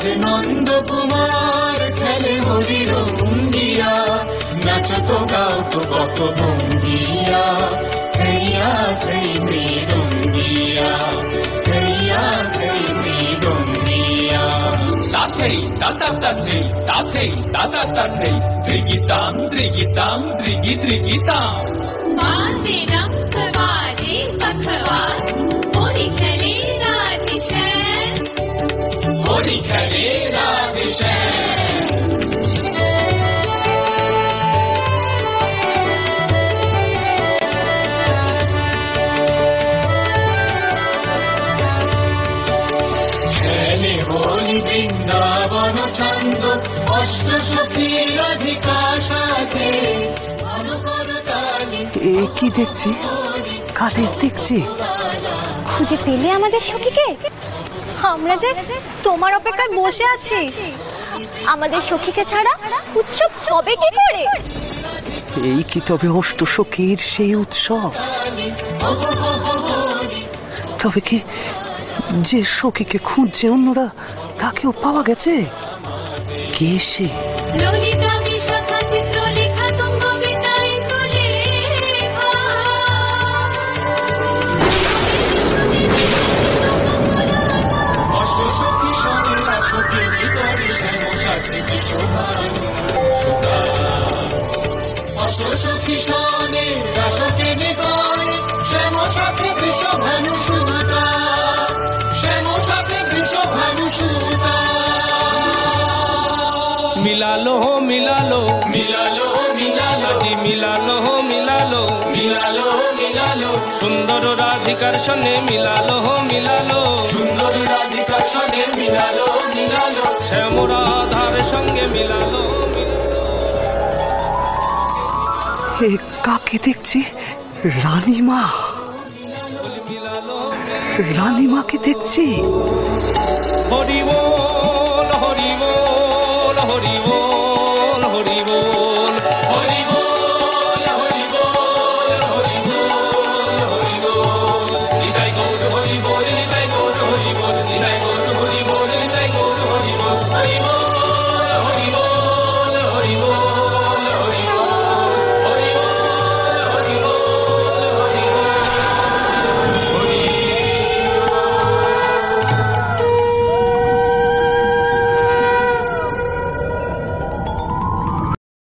আজ নন্দ কুমার খেলে হরি রঙ্গিয়া, নাচো তো গাও তো কত ভঙ্গিয়া, থৈয়া থৈ মৃদঙ্গিয়া, থৈয়া থৈ মৃদঙ্গিয়া। তাথেই তাতা তাথেই তাথেই তাতা তাথেই ত্রিগীতাম ত্রিগীতাম ত্রিগী ত্রিগীতাম। বাজে রঙ্গ বাজে পখবাজ, হোলি খেলে রাধেশ্যাম, হোলি খেলে রাধেশ্যাম। খেলে হোলি বৃন্দাবন ছন্দ, অষ্ট সখী রাধিকা সাথে, এ কি দেখছি? কাদের দেখছি? খুঁজে পেলে আমাদের সখীকে? আমরা যে তোমার অপেক্ষায় বসে আছি। আমাদের সখীকে ছাড়া উৎসব হবে কি করে? এই কি তবে অষ্টসখীর সেই উৎসব? তবে কি যে সখীকে খুঁজছে অন্যরা, তাকেও পাওয়া গেছে? কে সে? ললিতা বিশাখা চিত্রলেখা তুঙ্গ বিতাই তুলেখা, অষ্টসখী সঙ্গীরা সখীর ভিতরে শ্যাম সাথে বিশ্বভানু সুতা, অষ্টসখী সনে রাসকে নিগণে শ্যাম সাথে বিশ্বভানু সুতা, শ্যাম সাথে বিশ্বভানু সুতা। মিলালো মিলালো মিলালো মিলালো মিলালো মিলালো মিলালো মিলালো, সুন্দর রাধিকার সনে মিলালো মিলালো, সুন্দর রাধিকার সঙ্গে মিলালো মিলালো, শ্যাম রাধার সঙ্গে মিলালো মিলালো। এ কাকে দেখছি? রানীমা। রানীমাকে দেখছি। হরি বল হরি বল হরি বল হরি বল।